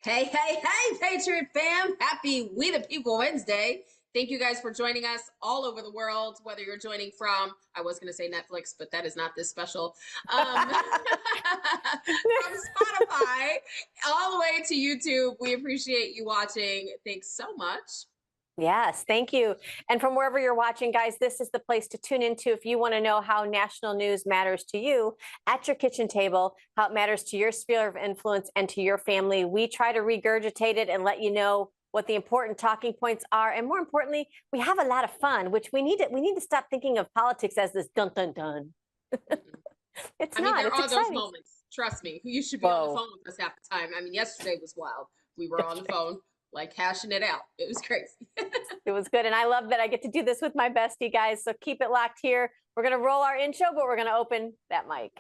Hey, hey, hey, Patriot fam. Happy We the People Wednesday. Thank you guys for joining us all over the world, whether you're joining from, I was going to say Netflix, but that is not this special, from Spotify all the way to YouTube. We appreciate you watching. Thanks so much. Yes, thank you. And from wherever you're watching, guys, this is the place to tune into if you want to know how national news matters to you at your kitchen table, how it matters to your sphere of influence and to your family. We try to regurgitate it and let you know what the important talking points are. And more importantly, we have a lot of fun, which we need to stop thinking of politics as this dun dun dun. It's I mean, not. there It's are exciting. those moments. Trust me. You should be on the phone with us half the time. I mean, yesterday was wild. We were on the phone, like hashing it out. It was crazy. It was good. And I love that I get to do this with my bestie, guys. So keep it locked here. We're going to roll our intro, but we're going to open that mic.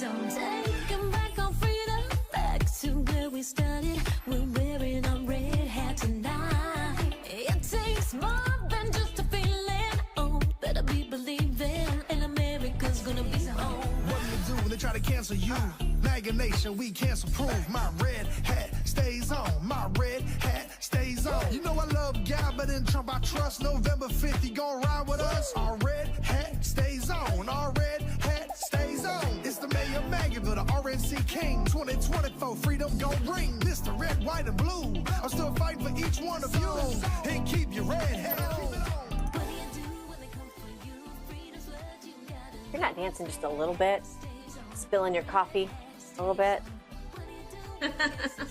Taking back our freedom, back to where we started. We're wearing our red hat tonight. It takes more than just a feeling. Oh, better be believing, and America's gonna be home. What do you do when they try to cancel you? MAGA Nation, we cancel proof. My red hat stays on. My red hat stays on. You know I love Gabbard and Trump. I trust November 5th. You gon' ride with us? Our red hat stays on. Our red hat stays on. It's the mayor MAGA bill, the RNC King. 2024 freedom gon' ring. Mr. Red, White, and Blue. I'm still fighting for each one of you. And keep your red hat. Keep it on. What do you do when they come for you? Freedom's what you gotta do. You're not dancing just a little bit, spilling your coffee a little bit.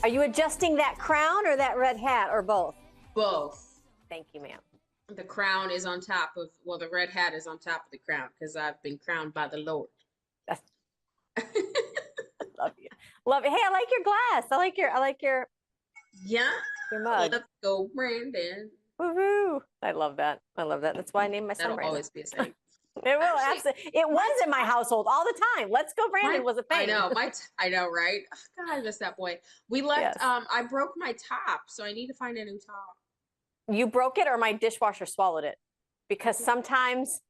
Are you adjusting that crown or that red hat or both? Both. Thank you, ma'am. The crown is on top of, well, the red hat is on top of the crown because I've been crowned by the Lord. Love you. Love it. Hey, I like your glass. I like your Yeah. your mug. Let's go, Brandon. Woohoo. I love that. I love that. That's why I named my son That'll Brandon. always be a saying. It will, Actually, absolutely. It was in my household all the time. Let's go, Brandon was a thing. I know. I know, right? Oh, God, I miss that boy. We left. Yes. I broke my top, so I need to find a new top. You broke it or my dishwasher swallowed it? Because sometimes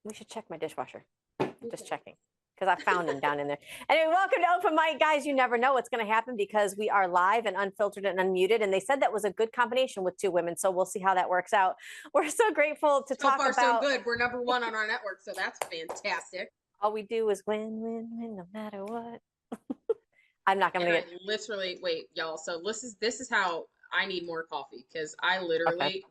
we should check my dishwasher. Just checking. Because I found him down in there. Anyway, welcome to Open Mic, guys. You never know what's going to happen because we are live and unfiltered and unmuted. And they said that was a good combination with two women. So we'll see how that works out. We're so grateful to talk So far, about. so good. We're number one on our network, so that's fantastic. All we do is win, win, win, no matter what. I'm not going to get. Literally, wait, y'all. So this is how I need more coffee because I literally,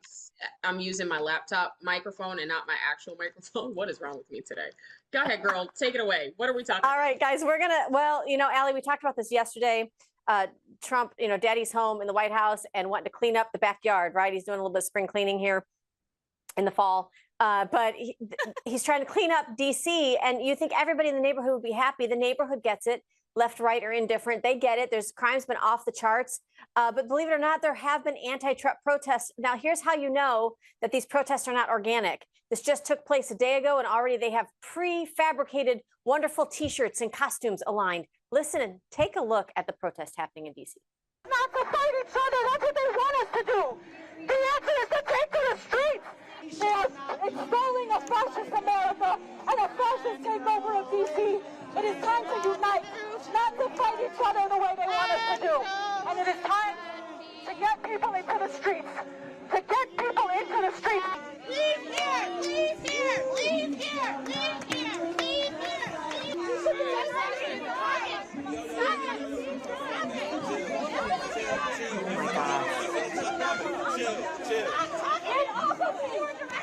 I'm using my laptop microphone and not my actual microphone. What is wrong with me today? Go ahead, girl. Take it away. What are we talking about? All right, guys, we're going to, well, you know, Allie, we talked about this yesterday. Trump, you know, daddy's home in the White House and wanting to clean up the backyard, right? He's doing a little bit of spring cleaning here in the fall. But he's trying to clean up D.C. And you think everybody in the neighborhood would be happy. The neighborhood gets it. Left, right, or indifferent. They get it. There's crime's been off the charts. But believe it or not, there have been anti-Trump protests. Now, here's how you know that these protests are not organic. This just took place a day ago, and already they have prefabricated wonderful T-shirts and costumes aligned. Listen and take a look at the protest happening in D.C. Not to fight each other. That's what they want us to do. The answer is to take to the streets. They are extolling a fascist America and a fascist takeover of D.C. It is time to unite, not to fight each other the way they want us to do. And it is time to get people into the streets. To get people into the streets. Leave here! Leave here! Leave here! Leave here! Leave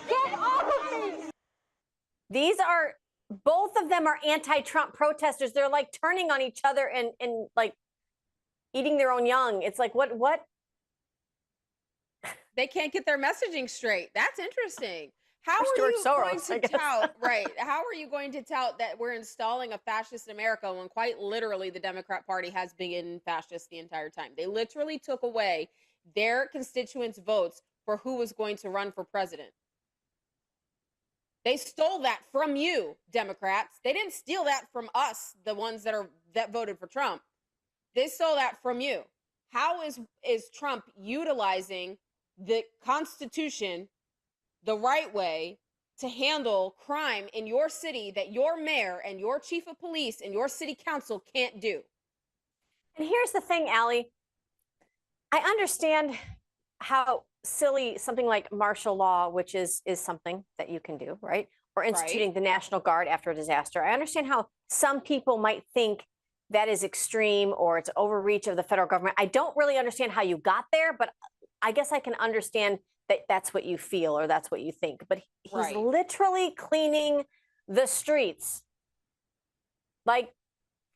Get off of me! These are, both of them are anti-Trump protesters. They're like turning on each other and like eating their own young. It's like, what? They can't get their messaging straight. That's interesting. How are George you Soros, going to tout, right? How are you going to tout that we're installing a fascist America when quite literally the Democrat Party has been fascist the entire time? They literally took away their constituents' votes for who was going to run for president. They stole that from you, Democrats. They didn't steal that from us, the ones that voted for Trump. They stole that from you. How is Trump utilizing the Constitution the right way to handle crime in your city that your mayor and your chief of police and your city council can't do. And here's the thing, Allie. I understand how silly something like martial law, which is something that you can do, right? Or instituting the National Guard after a disaster. I understand how some people might think that is extreme or it's overreach of the federal government. I don't really understand how you got there, but I guess I can understand that that's what you feel or that's what you think. But he's literally cleaning the streets. Like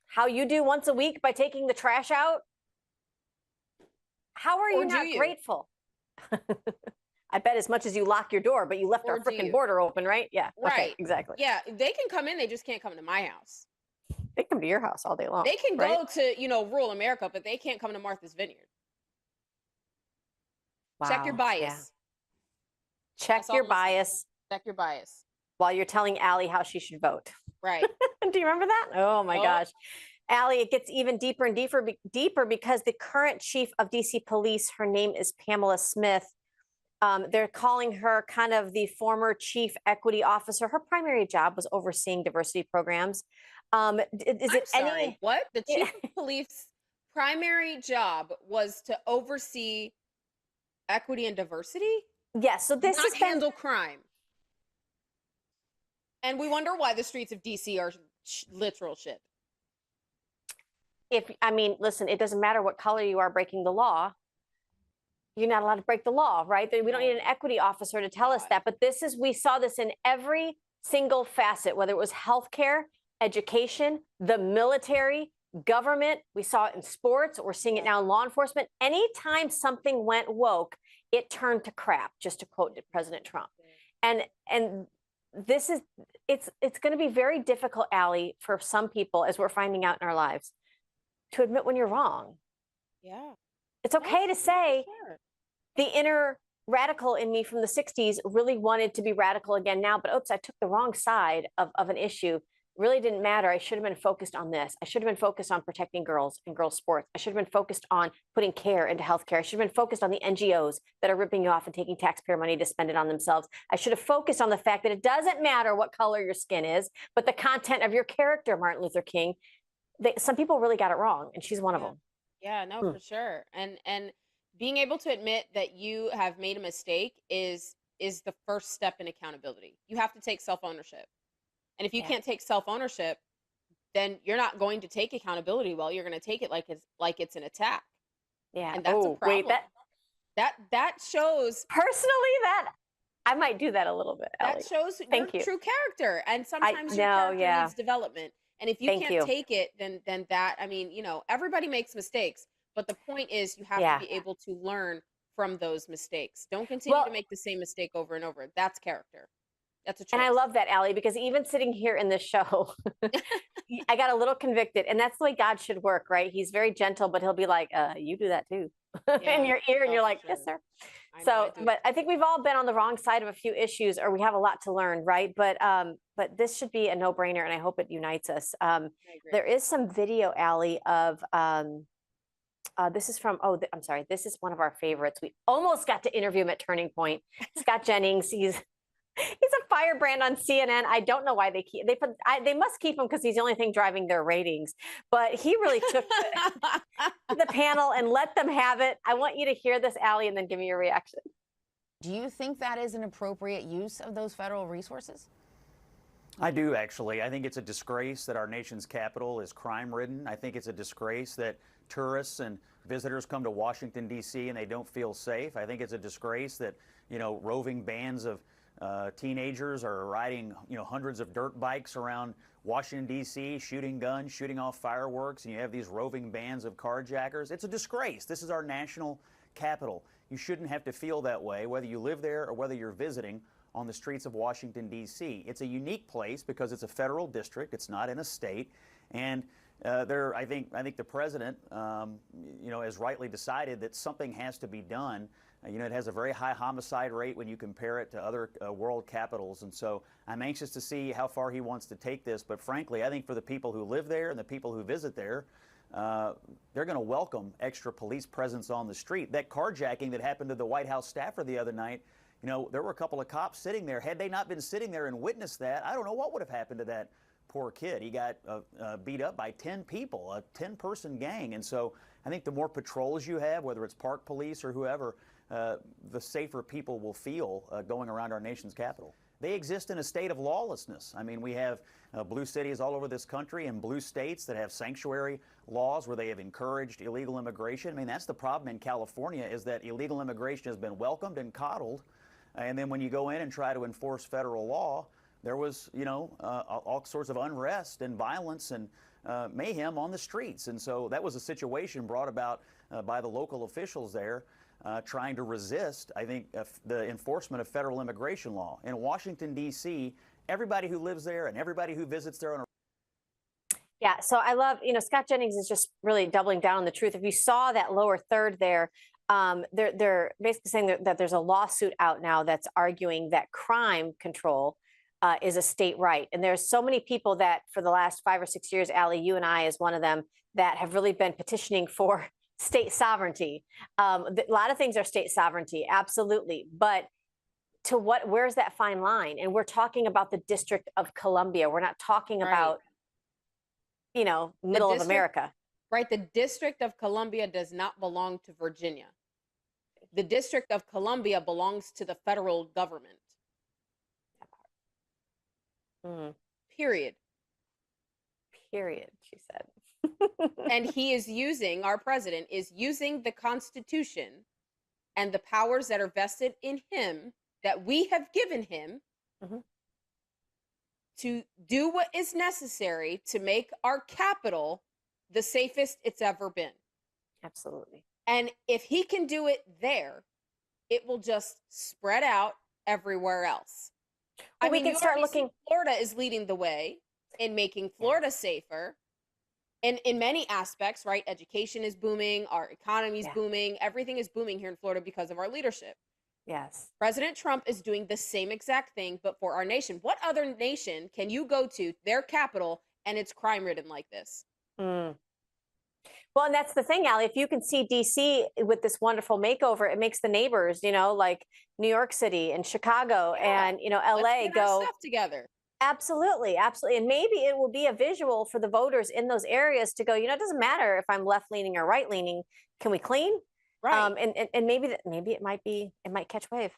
how you do once a week by taking the trash out. How are you not grateful? I bet as much as you lock your door, but you left our freaking border open, right? Yeah. Right. Okay, exactly. Yeah. They can come in. They just can't come to my house. They come to your house all day long. They can go to, rural America, but they can't come to Martha's Vineyard. Wow. Check your bias. Yeah. Check your bias. Check your bias. While you're telling Allie how she should vote. Right. Do you remember that? Oh my gosh. Allie, it gets even deeper and deeper because the current chief of DC police, her name is Pamela Smith. They're calling her kind of the former chief equity officer. Her primary job was overseeing diversity programs. What? The chief of police primary job was to oversee equity and diversity? Yes. So this is handle crime. And we wonder why the streets of DC are literal shit. Listen, it doesn't matter what color you are breaking the law. You're not allowed to break the law, right? We don't need an equity officer to tell us that. But we saw this in every single facet, whether it was healthcare, education, the military, government. We saw it in sports. We're seeing it now in law enforcement. Anytime something went woke, it turned to crap, just to quote President Trump. And it's going to be very difficult, Allie, for some people, as we're finding out in our lives, to admit when you're wrong. Yeah. It's okay to say the inner radical in me from the 60s really wanted to be radical again now, but oops, I took the wrong side of an issue. Really didn't matter. I should have been focused on this. I should have been focused on protecting girls and girls' sports. I should have been focused on putting care into healthcare. I should have been focused on the NGOs that are ripping you off and taking taxpayer money to spend it on themselves. I should have focused on the fact that it doesn't matter what color your skin is, but the content of your character, Martin Luther King. Some people really got it wrong, and she's one of them. Yeah, no, for sure. And being able to admit that you have made a mistake is the first step in accountability. You have to take self-ownership. And if you can't take self-ownership, then you're not going to take accountability well. You're going to take it like it's an attack. Yeah. And that's a problem. Wait, that shows personally that I might do that a little bit. That Allie. shows your true character. And sometimes your character needs development. And if you can't take it, then that, everybody makes mistakes. But the point is you have to be able to learn from those mistakes. Don't continue to make the same mistake over and over. That's character. That's a choice. And I love that, Allie, because even sitting here in this show, I got a little convicted. And that's the way God should work, right? He's very gentle, but he'll be like, you do that too. In your ear. And you're like, yes, sir. But I think we've all been on the wrong side of a few issues, or we have a lot to learn, right? But this should be a no-brainer, and I hope it unites us. There is some video, Allie, of this is from, I'm sorry, this is one of our favorites. We almost got to interview him at Turning Point. Scott Jennings, he's a firebrand on CNN. I don't know why they must keep him because he's the only thing driving their ratings. But he really took the panel and let them have it. I want you to hear this, Allie, and then give me your reaction. Do you think that is an appropriate use of those federal resources? I do, actually. I think it's a disgrace that our nation's capital is crime-ridden. I think it's a disgrace that tourists and visitors come to Washington, D.C. and they don't feel safe. I think it's a disgrace that, roving bands of teenagers are riding, hundreds of dirt bikes around Washington, D.C., shooting guns, shooting off fireworks, and you have these roving bands of carjackers. It's a disgrace. This is our national capital. You shouldn't have to feel that way, whether you live there or whether you're visiting on the streets of Washington, D.C. It's a unique place because it's a federal district. It's not in a state. And I think the president, has rightly decided that something has to be done. It has a very high homicide rate when you compare it to other world capitals. And so I'm anxious to see how far he wants to take this. But frankly, I think for the people who live there and the people who visit there, they're going to welcome extra police presence on the street. That carjacking that happened to the White House staffer the other night, You know, there were a couple of cops sitting there. Had they not been sitting there and witnessed that, I don't know what would have happened to that poor kid. He got beat up by 10 people, a 10-person gang. And so I think the more patrols you have, whether it's park police or whoever, the safer people will feel going around our nation's capital. They exist in a state of lawlessness. I mean, we have blue cities all over this country and blue states that have sanctuary laws where they have encouraged illegal immigration. I mean, that's the problem in California, is that illegal immigration has been welcomed and coddled. And then when you go in and try to enforce federal law, there was, you know, all sorts of unrest and violence and mayhem on the streets. And so that was a situation brought about by the local officials there trying to resist, I think, the enforcement of federal immigration law. In Washington, D.C., everybody who lives there and everybody who visits there on a Yeah, so I love, you know, Scott Jennings is just really doubling down on the truth. If you saw that lower third there, they're basically saying that there's a lawsuit out now that's arguing that crime control is a state right. And there's so many people that for the last 5 or 6 years, Allie, you and I as one of them, that have really been petitioning for state sovereignty. A lot of things are state sovereignty, absolutely. But to what, where's that fine line? And we're talking about the District of Columbia. We're not talking about, you know, middle of America. Right. The District of Columbia does not belong to Virginia. The District of Columbia belongs to the federal government. Period. Period, she said. And he is using, our president is using the Constitution and the powers that are vested in him, that we have given him, to do what is necessary to make our capital the safest it's ever been. Absolutely. And if he can do it there, it will just spread out everywhere else. Well, we can start looking. Florida is leading the way in making Florida safer. And in many aspects, right? Education is booming, our economy is booming, everything is booming here in Florida because of our leadership. Yes. President Trump is doing the same exact thing, but for our nation. What other nation can you go to, their capital, and it's crime ridden like this? Well, and that's the thing, Allie. If you can see DC with this wonderful makeover, it makes the neighbors, you know, like New York City and Chicago and, you know, LA Let's get our go stuff together. Absolutely, absolutely. And maybe it will be a visual for the voters in those areas to go, you know, it doesn't matter if I'm left leaning or right leaning. Can we clean? Right. And maybe it might catch wave.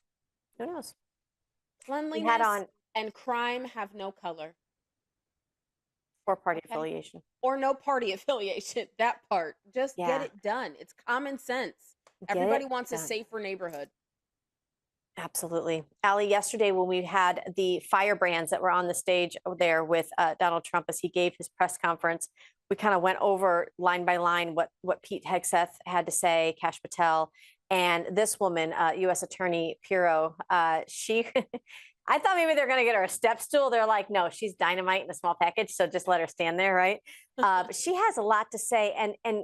Who knows? Cleanliness and crime have no color. Or party affiliation. Or no party affiliation. That part. Just get it done. It's common sense. Everybody wants a safer neighborhood. Absolutely. Allie, yesterday when we had the firebrands that were on the stage there with Donald Trump as he gave his press conference, we kind of went over line by line what Pete Hegseth had to say, Kash Patel, and this woman, U.S. Attorney Pirro, she, I thought maybe they're going to get her a step stool. They're like, no, she's dynamite in a small package, so just let her stand there, right? But she has a lot to say, and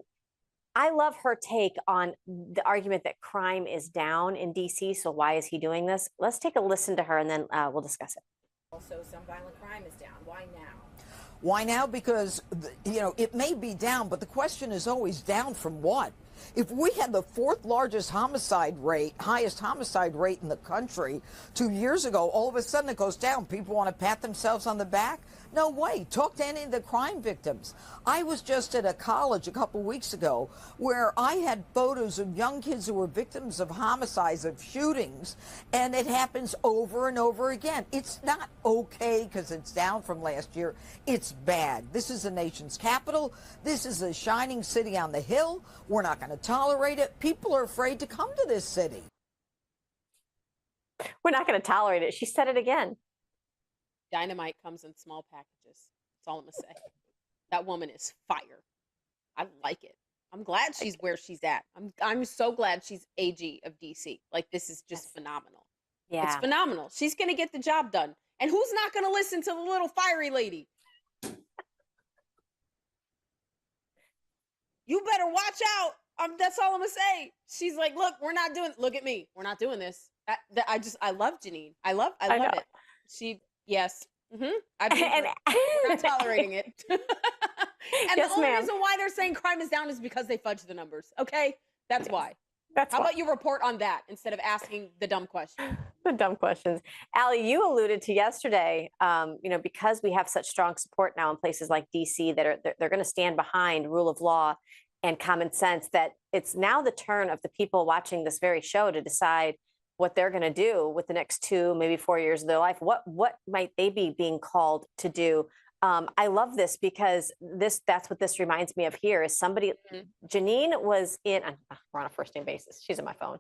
I love her take on the argument that crime is down in D.C., so why is he doing this? Let's take a listen to her, and then we'll discuss it. Also, some violent crime is down. Why now? Why now? Because, you know, it may be down, but the question is always down from what? If we had the fourth largest highest homicide rate in the country 2 years ago, all of a sudden it goes down. People want to pat themselves on the back? No way. Talk to any of the crime victims. I was just at a college a couple weeks ago where I had photos of young kids who were victims of homicides, of shootings, and it happens over and over again. It's not okay because it's down from last year. It's bad. This is the nation's capital. This is a shining city on the hill. We're not going to tolerate it. People are afraid to come to this city. We're not going to tolerate it. She said it again. Dynamite comes in small packages. That's all I'm going to say. That woman is fire. I like it. I'm glad she's where she's at. I'm so glad she's AG of DC. Like, this is just phenomenal. Yeah. It's phenomenal. She's going to get the job done. And who's not going to listen to the little fiery lady? You better watch out. That's all I'm going to say. She's like, look, look at me. We're not doing this. I love Janine. I love it. Yes. We're not tolerating it. And yes, the only ma'am. reason why they're saying crime is down is because they fudge the numbers. Okay? That's why. That's How why. about you report on that instead of asking the dumb question? The dumb questions. Allie, you alluded to yesterday, because we have such strong support now in places like DC that they're going to stand behind rule of law and common sense, that it's now the turn of the people watching this very show to decide what they're going to do with the next 2, maybe 4 years of their life. What might they be being called to do? I love this because that's what this reminds me of here is somebody, Janine was in, we're on a first name basis. She's on my phone.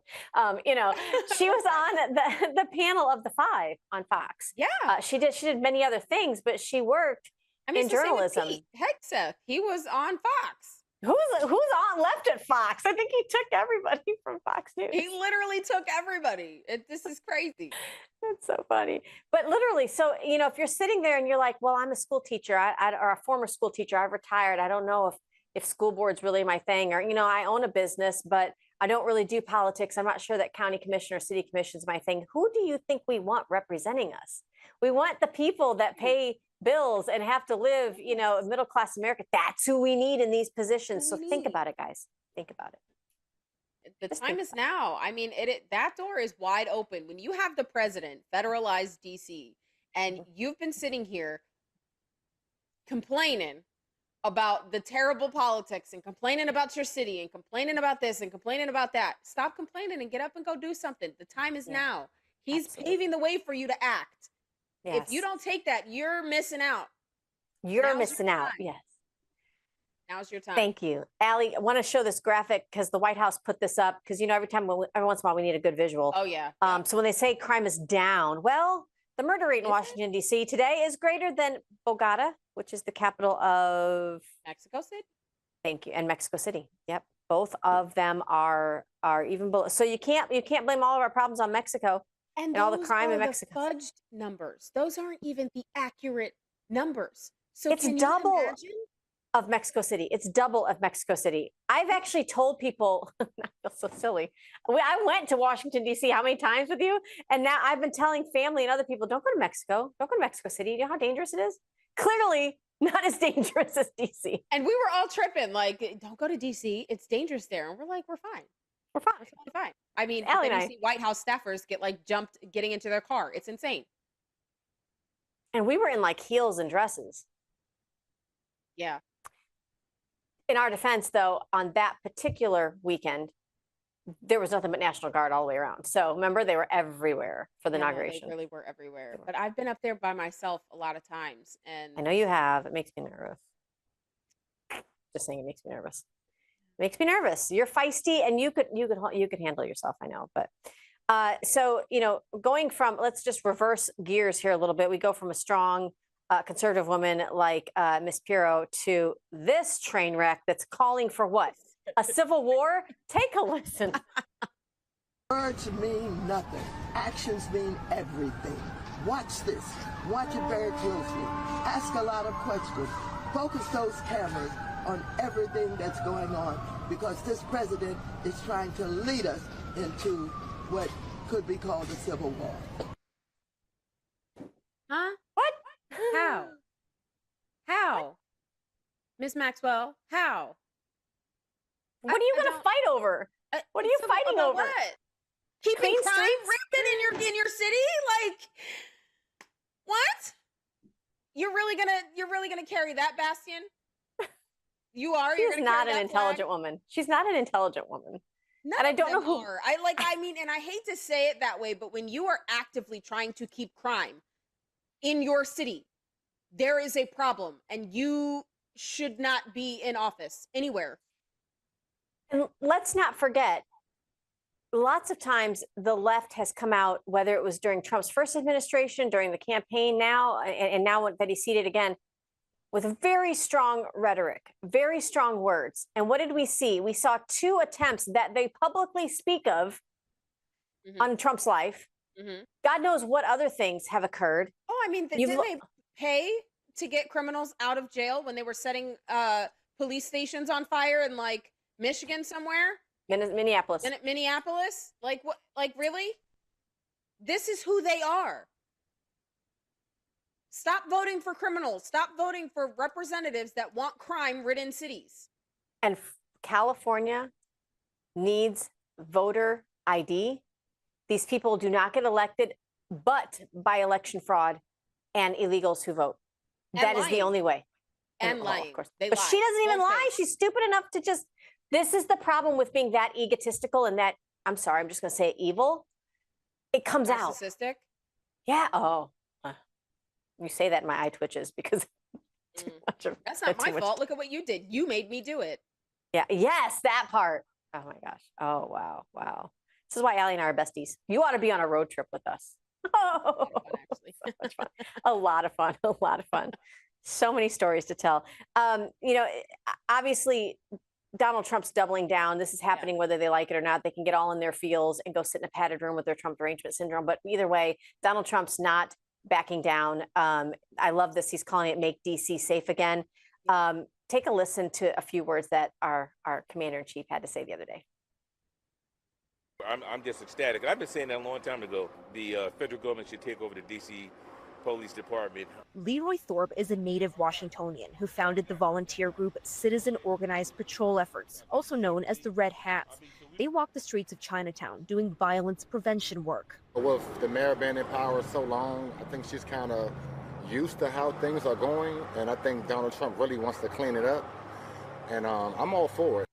She was on the panel of the 5 on Fox. Yeah. She did many other things, but she worked in journalism. Hegseth, he was on Fox. Who's on left at Fox? I think he took everybody from Fox News. He literally took everybody. This is crazy. That's so funny. But literally, so, if you're sitting there and you're like, well, I'm a school teacher or a former school teacher, I've retired. I don't know if school board's really my thing, or, I own a business, but I don't really do politics. I'm not sure that county commission or city commission is my thing. Who do you think we want representing us? We want the people that pay bills and have to live, middle-class America. That's who we need in these positions. So think about it, guys. Think about it. The time is now. I mean, that door is wide open. When you have the president federalize DC and you've been sitting here complaining about the terrible politics and complaining about your city and complaining about this and complaining about that, stop complaining and get up and go do something. The time is now. He's paving the way for you to act. Yes. If you don't take that, you're missing out. You're missing out. Yes. Now's your time. Thank you. Allie, I want to show this graphic because the White House put this up because, every once in a while we need a good visual. Oh, yeah. So when they say crime is down, well, the murder rate in Washington, D.C. today is greater than Bogota, which is the capital of Mexico City. Thank you. And Mexico City. Yep. Both of them are even below. So you can't blame all of our problems on Mexico. And all the crime in Mexico. Fudged numbers. Those aren't even the accurate numbers. So it's double of Mexico City. It's double of Mexico City. I've actually told people, I feel so silly. I went to Washington, D.C. how many times with you? And now I've been telling family and other people, don't go to Mexico. Don't go to Mexico City. You know how dangerous it is? Clearly not as dangerous as D.C. And we were all tripping, like, don't go to D.C. It's dangerous there. And we're like, we're fine. We're fine. We're fine. I mean, Allie then you see White House staffers get jumped getting into their car. It's insane. And we were in heels and dresses. Yeah. In our defense, though, on that particular weekend, there was nothing but National Guard all the way around. So remember, they were everywhere for the inauguration. They really were everywhere. But I've been up there by myself a lot of times, and I know you have. It makes me nervous. Just saying, it makes me nervous. Makes me nervous. You're feisty, and you could handle yourself. I know, but so going from, let's just reverse gears here a little bit. We go from a strong conservative woman like Miss Pirro to this train wreck that's calling for what? A civil war? Take a listen. Words mean nothing. Actions mean everything. Watch this. Watch it very closely. Ask a lot of questions. Focus those cameras on everything that's going on, because this president is trying to lead us into what could be called a civil war. Huh? What? How? Miss Maxwell, how? What are you going to fight over? What are you fighting over? What? Keeping Clean crime streets? rampant in your city? What? You're really gonna carry that bastion? You are. She's not an intelligent woman. She's not an intelligent woman. None and I of don't know them who. are. And I hate to say it that way, but when you are actively trying to keep crime in your city, there is a problem, and you should not be in office anywhere. And let's not forget, lots of times the left has come out, whether it was during Trump's first administration, during the campaign now, and now that he's seated again, with very strong rhetoric, very strong words. And what did we see? We saw 2 attempts that they publicly speak of on Trump's life. God knows what other things have occurred. Oh, I mean, didn't they pay to get criminals out of jail when they were setting police stations on fire in Michigan somewhere? Minneapolis. Minneapolis? What? Really? This is who they are. Stop voting for criminals. Stop voting for representatives that want crime-ridden cities. And California needs voter ID These people do not get elected, but by election fraud and illegals who vote. And That is the lying. only way. And oh, lying. of course. They But lie. she doesn't even lie. Bold-faced. She's stupid enough to just. This is the problem with being that egotistical and that. I'm sorry. I'm just going to say evil. It comes out. Narcissistic. Yeah. Oh, you say that, my eye twitches because. Too much of, That's not my too much- fault. Look at what you did. You made me do it. Yeah. Yes, that part. Oh my gosh. Oh wow. Wow. This is why Allie and I are besties. You ought to be on a road trip with us. Oh, Actually. so much fun. A lot of fun. A lot of fun. So many stories to tell. You know, obviously, Donald Trump's doubling down. This is happening whether they like it or not. They can get all in their feels and go sit in a padded room with their Trump derangement syndrome. But either way, Donald Trump's not backing down. I love this. He's calling it "Make DC Safe Again." Take a listen to a few words that our commander-in-chief had to say the other day. I'm just ecstatic. I've been saying that a long time ago. The federal government should take over the D.C. Police Department. Leroy Thorpe is a native Washingtonian who founded the volunteer group Citizen Organized Patrol Efforts, also known as the Red Hats. They walk the streets of Chinatown doing violence prevention work. With the mayor being in power so long, I think she's kind of used to how things are going, and I think Donald Trump really wants to clean it up, and I'm all for it.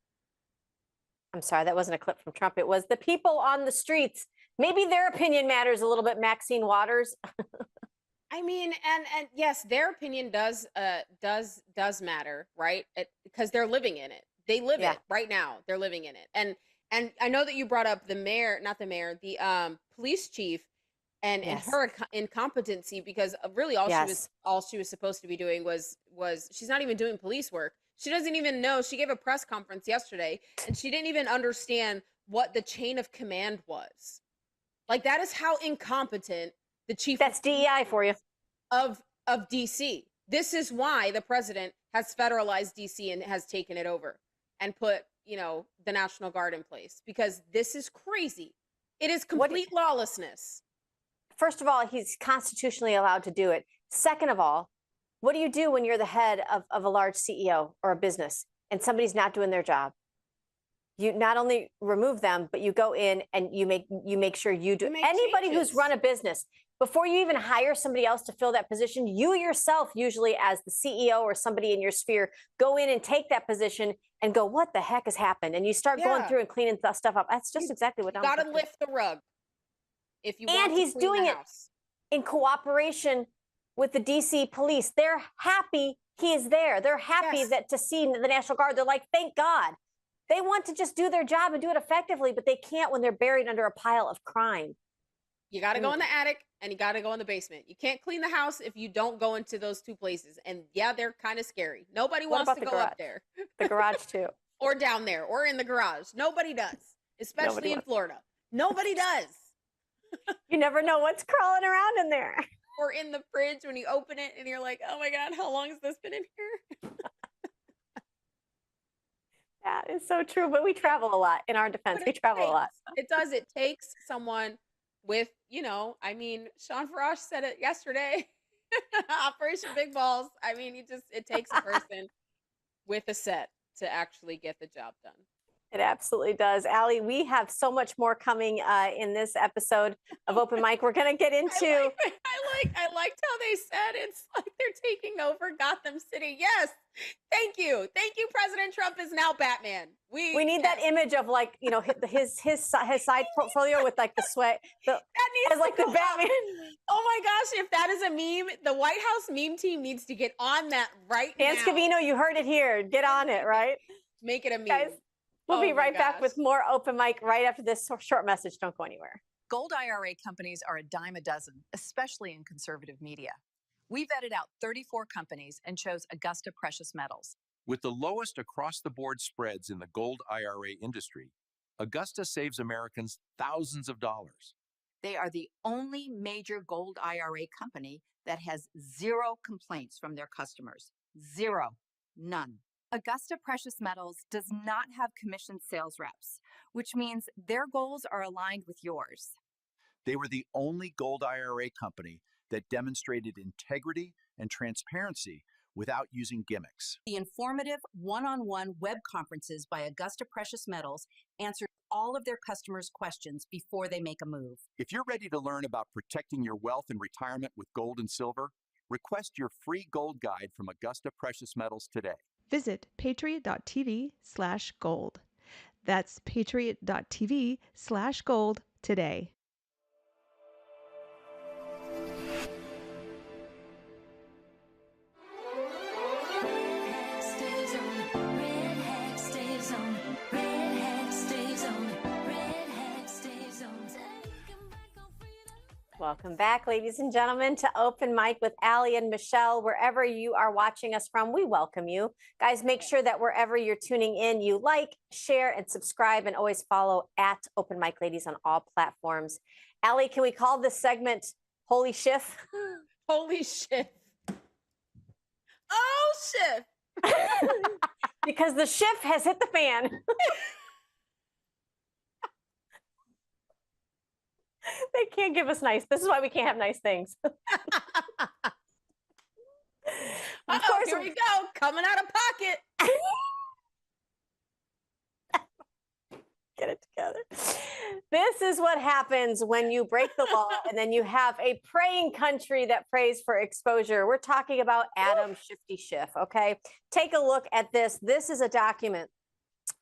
I'm sorry, that wasn't a clip from Trump. It was the people on the streets. Maybe their opinion matters a little bit, Maxine Waters. I mean, and yes, their opinion does matter, right? Because they're living in it. They live it right now. They're living in it. And I know that you brought up the mayor, not the mayor, the police chief, and her incompetency, because really all she was supposed to be doing was she's not even doing police work. She doesn't even know. She gave a press conference yesterday, and she didn't even understand what the chain of command was. Like, that is how incompetent the chief. That's DEI for you. Of DC. This is why the president has federalized DC and has taken it over and put, you know, the National Guard in place, because this is crazy. It is complete lawlessness. First of all, he's constitutionally allowed to do it. Second of all, what do you do when you're the head of a large CEO or a business and somebody's not doing their job? You not only remove them, but you go in and you make sure you do. Anybody who's run a business, before you even hire somebody else to fill that position, you yourself, usually as the CEO or somebody in your sphere, go in and take that position and go, what the heck has happened? And you start going through and cleaning stuff up. That's just exactly what Donald Trump lift the rug. If you want and he's doing it in cooperation with the DC police. They're happy he is there. They're happy that to see the National Guard. They're like, thank God. They want to just do their job and do it effectively, but they can't when they're buried under a pile of crime. You got to go in the attic and you got to go in the basement. You can't clean the house if you don't go into those two places. And yeah, they're kind of scary. Nobody wants to go up there. The garage too. Or down there or in the garage. Nobody does, especially in Florida. Nobody does. You never know what's crawling around in there. Or in the fridge when you open it and you're like, oh my God, how long has this been in here? That is so true. But we travel a lot. In our defense, we travel a lot. It does. It takes someone with, you know, I mean, Sean Farash said it yesterday. Operation Big Balls. I mean, it takes a person with a set to actually get the job done. It absolutely does. Allie, we have so much more coming in this episode of Open Mic. We're going to get into. I liked how they said it's like they're taking over Gotham City. Yes. Thank you. Thank you. President Trump is now Batman. We need that image of, like, you know, his side portfolio with like the sweat. That needs like to the Batman. Oh my gosh. If that is a meme, the White House meme team needs to get on that right now. Dan Scavino, you heard it here. Get on it, right? Make it a meme. Guys, we'll be right back with more Open Mic right after this short message. Don't go anywhere. Gold IRA companies are a dime a dozen, especially in conservative media. We vetted out 34 companies and chose Augusta Precious Metals. With the lowest across-the-board spreads in the gold IRA industry, Augusta saves Americans thousands of dollars. They are the only major gold IRA company that has zero complaints from their customers. Zero. None. Augusta Precious Metals does not have commissioned sales reps, which means their goals are aligned with yours. They were the only gold IRA company that demonstrated integrity and transparency without using gimmicks. The informative one-on-one web conferences by Augusta Precious Metals answered all of their customers' questions before they make a move. If you're ready to learn about protecting your wealth and retirement with gold and silver, request your free gold guide from Augusta Precious Metals today. Visit patriot.tv/gold. That's patriot.tv/gold today. Welcome back, ladies and gentlemen, to Open Mic with Allie and Michelle. Wherever you are watching us from, we welcome you. Guys, make sure that wherever you're tuning in, you like, share, and subscribe, and always follow at Open Mic Ladies on all platforms. Allie, can we call this segment Holy Schiff? Holy Schiff. Oh, Schiff. Because the Schiff has hit the fan. They can't give us nice. This is why we can't have nice things. Of course, here we go. Coming out of pocket. Get it together. This is what happens when you break the law and then you have a praying country that prays for exposure. We're talking about Adam Shifty Schiff, okay? Take a look at this. This is a document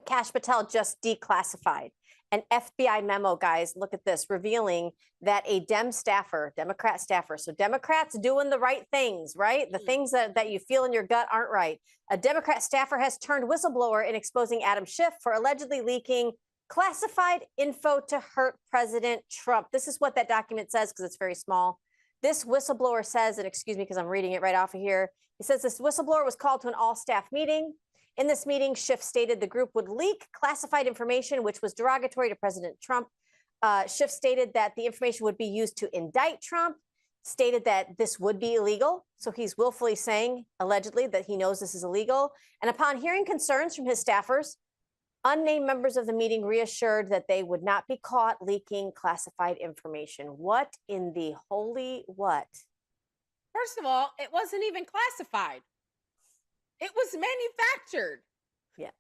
Kash Patel just declassified. An FBI memo, guys, look at this, revealing that a Democrat staffer, so Democrats doing the right things, right? The things that you feel in your gut aren't right. A Democrat staffer has turned whistleblower in exposing Adam Schiff for allegedly leaking classified info to hurt President Trump. This is what that document says because it's very small. This whistleblower says, and excuse me because I'm reading it right off of here, it says this whistleblower was called to an all-staff meeting. In this meeting, Schiff stated the group would leak classified information, which was derogatory to President Trump. Schiff stated that the information would be used to indict Trump, stated that this would be illegal. So he's willfully saying, allegedly, that he knows this is illegal. And upon hearing concerns from his staffers, unnamed members of the meeting reassured that they would not be caught leaking classified information. What in the holy what? First of all, it wasn't even classified. It was manufactured. Yes.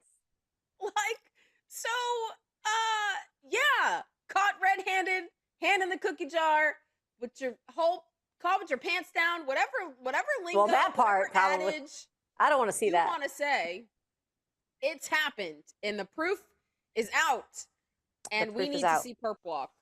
Yeah, caught red-handed, hand in the cookie jar, with your caught with your pants down, whatever lingo, well, that part probably. Adage I don't want to see that. You want to say it's happened, and the proof is out, and we need to see perp walk.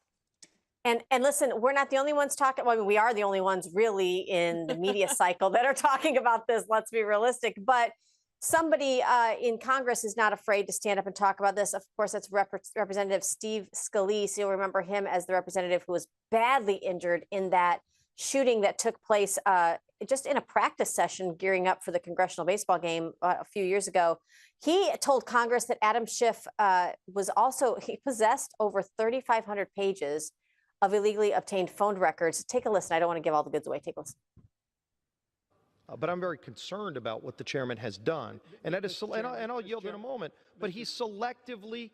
And listen, we're not the only ones talking. Well, I mean, we are the only ones really in the media cycle that are talking about this. Let's be realistic. But somebody in Congress is not afraid to stand up and talk about this. Of course, that's Representative Steve Scalise. You'll remember him as the representative who was badly injured in that shooting that took place just in a practice session gearing up for the congressional baseball game a few years ago. He told Congress that Adam Schiff he possessed over 3,500 pages of illegally obtained phone records. Take a listen. I don't want to give all the goods away. Take a listen. But I'm very concerned about what the chairman has done, and that is, and I'll yield in a moment. But he selectively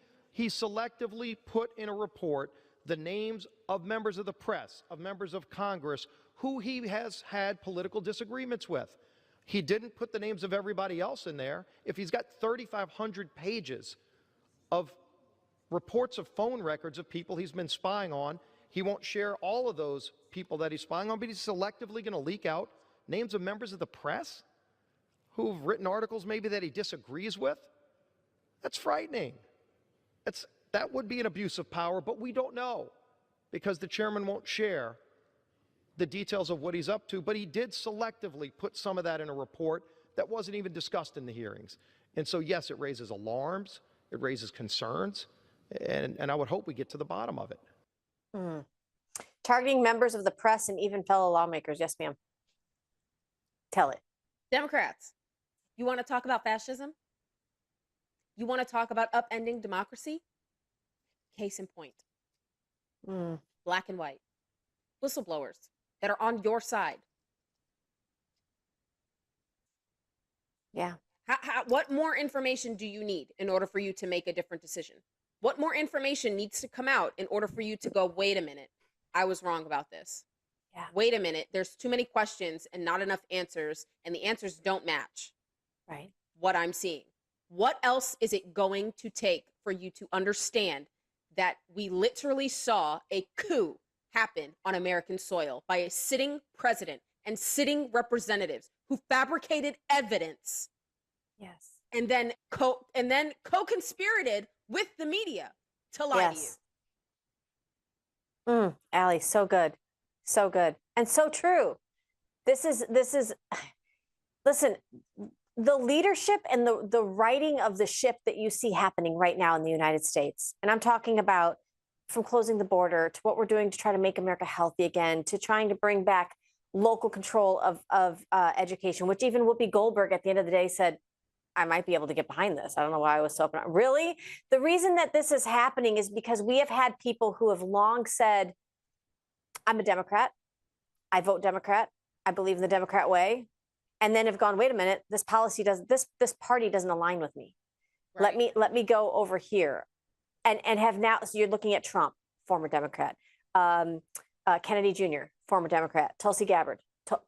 put in a report the names of members of the press, of members of Congress, who he has had political disagreements with. He didn't put the names of everybody else in there. If he's got 3,500 pages of reports of phone records of people he's been spying on, he won't share all of those people that he's spying on, but he's selectively going to leak out names of members of the press who've written articles maybe that he disagrees with. That's frightening. That would be an abuse of power, but we don't know because the chairman won't share the details of what he's up to, but he did selectively put some of that in a report that wasn't even discussed in the hearings. And so, yes, it raises alarms, it raises concerns, and I would hope we get to the bottom of it. Targeting members of the press and even fellow lawmakers. Yes, ma'am. Tell it. Democrats, you want to talk about fascism? You want to talk about upending democracy? Case in point. Black and white. Whistleblowers that are on your side. Yeah. What more information do you need in order for you to make a different decision? What more information needs to come out in order for you to go, wait a minute, I was wrong about this. Yeah. Wait a minute, there's too many questions and not enough answers, and the answers don't match right. what I'm seeing. What else is it going to take for you to understand that we literally saw a coup happen on American soil by a sitting president and sitting representatives who fabricated evidence. Yes. And then co-conspirated with the media to lie to you. Allie, so good. So good. And so true. This is listen, the leadership and the righting of the ship that you see happening right now in the United States. And I'm talking about from closing the border to what we're doing to try to make America healthy again, to trying to bring back local control of education, which even Whoopi Goldberg at the end of the day said, I might be able to get behind this. I don't know why I was so open. Really? The reason that this is happening is because we have had people who have long said, I'm a Democrat. I vote Democrat. I believe in the Democrat way. And then have gone, wait a minute, this policy doesn't, this party doesn't align with me. Right. Let me go over here. And have now, so you're looking at Trump, former Democrat, Kennedy Jr., former Democrat, Tulsi Gabbard,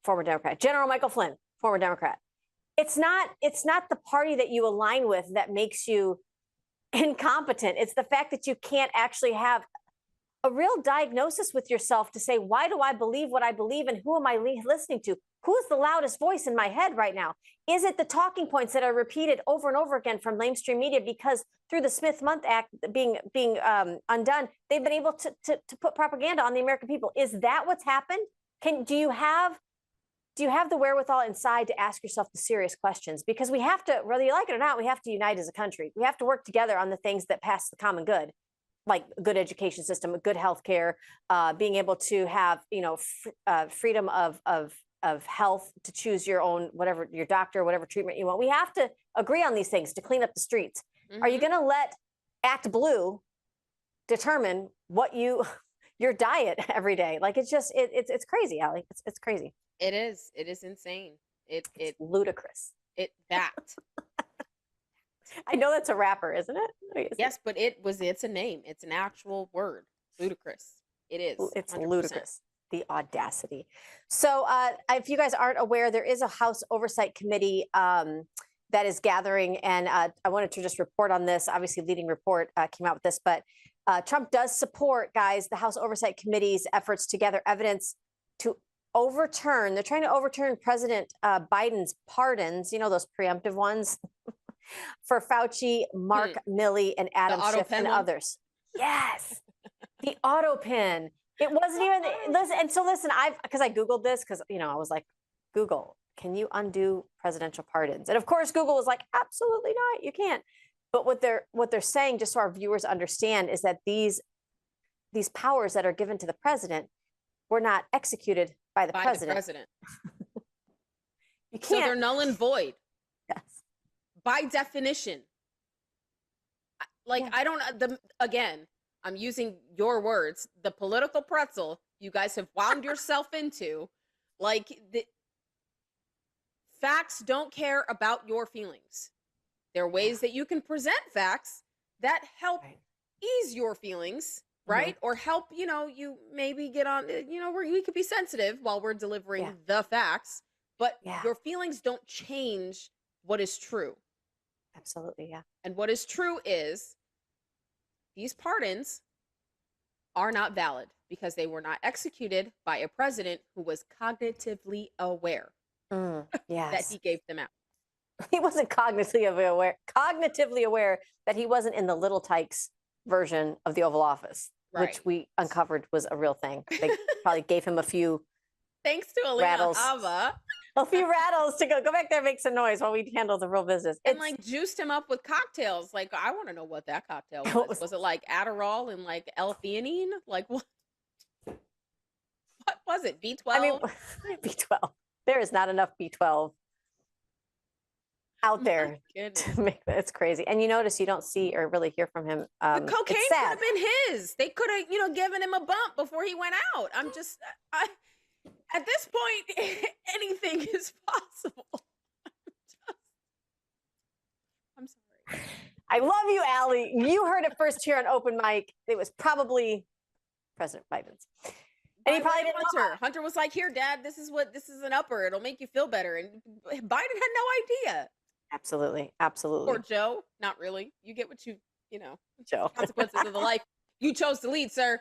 former Democrat, General Michael Flynn, former Democrat. It's not the party that you align with that makes you incompetent. It's the fact that you can't actually have a real diagnosis with yourself to say, why do I believe what I believe and who am I listening to? Who's the loudest voice in my head right now? Is it the talking points that are repeated over and over again from mainstream media because through the Smith-Mundt Act being undone, they've been able to put propaganda on the American people? Is that what's happened? Do you have the wherewithal inside to ask yourself the serious questions? Because we have to, whether you like it or not, we have to unite as a country. We have to work together on the things that pass the common good, like a good education system, a good health care, being able to have, freedom of health to choose your own, whatever your doctor, whatever treatment you want. We have to agree on these things to clean up the streets. Are you going to let Act Blue determine what your diet every day? Like it's just, it's crazy, Allie. It's crazy. It is insane. It's ludicrous. That. I know that's a rapper, isn't it? Yes, but it's a name. It's an actual word. Ludicrous. It is. It's 100%. ludicrous. The audacity. So if you guys aren't aware, there is a House Oversight Committee that is gathering. And I wanted to just report on this. Obviously, leading report came out with this. But Trump does support, guys, the House Oversight Committee's efforts to gather evidence to overturn. They're trying to overturn President Biden's pardons, those preemptive ones for Fauci, Mark Milley, and Adam Schiff and others. Yes. The auto pin. It wasn't even, listen, and so listen, because I Googled this, because, I was like, Google, can you undo presidential pardons? And of course, Google was like, absolutely not, you can't. But what they're saying, just so our viewers understand, is that these powers that are given to the president were not executed by the president. You can't. So they're null and void. Yes. By definition. Again, I'm using your words, the political pretzel you guys have wound yourself into. The facts don't care about your feelings. There are ways that you can present facts that help ease your feelings, right? Or help, you maybe get on, we could be sensitive while we're delivering the facts, but your feelings don't change what is true. Absolutely, yeah. And what is true is these pardons are not valid because they were not executed by a president who was cognitively aware that he gave them out. He wasn't cognitively aware that he wasn't in the Little Tykes version of the Oval Office, which we uncovered was a real thing. They probably gave him a few thanks to Alina rattles. Ava. A few rattles to go back there and make some noise while we handle the real business. And juiced him up with cocktails. I want to know what that cocktail was. Was it like Adderall and L-theanine? What was it? B12? I mean, B12. There is not enough B12 out there to make that. It's crazy. And you notice you don't see or really hear from him. The cocaine could have been his. They could have, given him a bump before he went out. At this point, anything is possible. I'm sorry. I love you, Allie. You heard it first here on Open Mic. It was probably President Biden's. And he probably didn't know. Hunter was like, here, Dad, this is an upper. It'll make you feel better. And Biden had no idea. Absolutely. Absolutely. Poor Joe. Not really. You get what Joe. Consequences of the life You chose to lead, sir.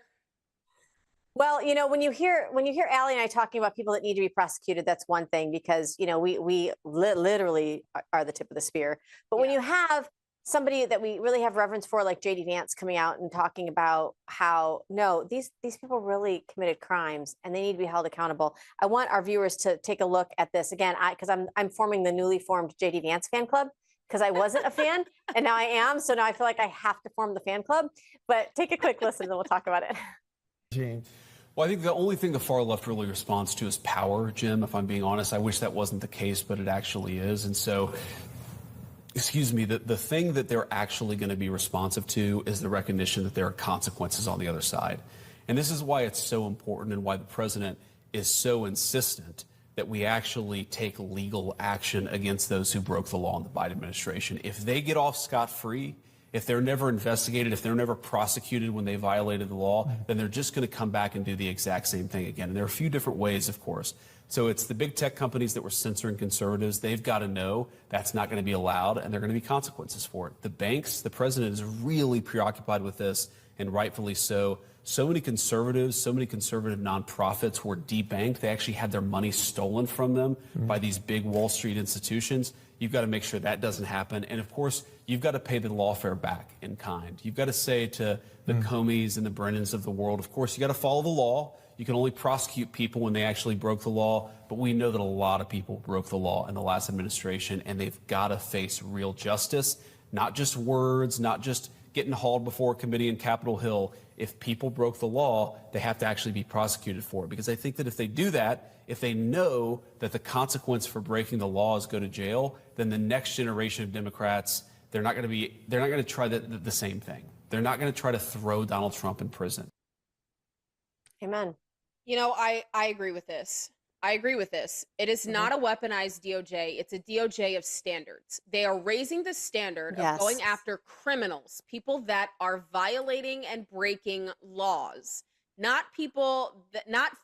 Well, when you hear Allie and I talking about people that need to be prosecuted, that's one thing because we literally are the tip of the spear. But when you have somebody that we really have reverence for, like JD Vance, coming out and talking about how no, these people really committed crimes and they need to be held accountable. I want our viewers to take a look at this again, because I'm forming the newly formed JD Vance fan club because I wasn't a fan and now I am. So now I feel like I have to form the fan club. But take a quick listen and then we'll talk about it. Well, I think the only thing the far left really responds to is power, Jim, if I'm being honest. I wish that wasn't the case, but it actually is. And so, excuse me, the thing that they're actually going to be responsive to is the recognition that there are consequences on the other side. And this is why it's so important and why the president is so insistent that we actually take legal action against those who broke the law in the Biden administration. If they get off scot-free, if they're never investigated, if they're never prosecuted when they violated the law, then they're just going to come back and do the exact same thing again. And there are a few different ways, of course. So it's the big tech companies that were censoring conservatives. They've got to know that's not going to be allowed, and there are going to be consequences for it. The banks, the president is really preoccupied with this, and rightfully so. So many conservatives, so many conservative nonprofits were debanked. They actually had their money stolen from them by these big Wall Street institutions. You've got to make sure that doesn't happen. And of course, you've got to pay the lawfare back in kind. You've got to say to the Comeys and the Brennans of the world, of course, you got to follow the law. You can only prosecute people when they actually broke the law. But we know that a lot of people broke the law in the last administration, and they've got to face real justice, not just words, not just getting hauled before a committee in Capitol Hill. If people broke the law, they have to actually be prosecuted for it. Because I think that if they do that, if they know that the consequence for breaking the law is go to jail, then the next generation of Democrats, they're not going to try the same thing. They're not going to try to throw Donald Trump in prison. Amen. I agree with this. I agree with this. It is not a weaponized DOJ. It's a DOJ of standards. They are raising the standard of going after criminals, people that are violating and breaking laws, not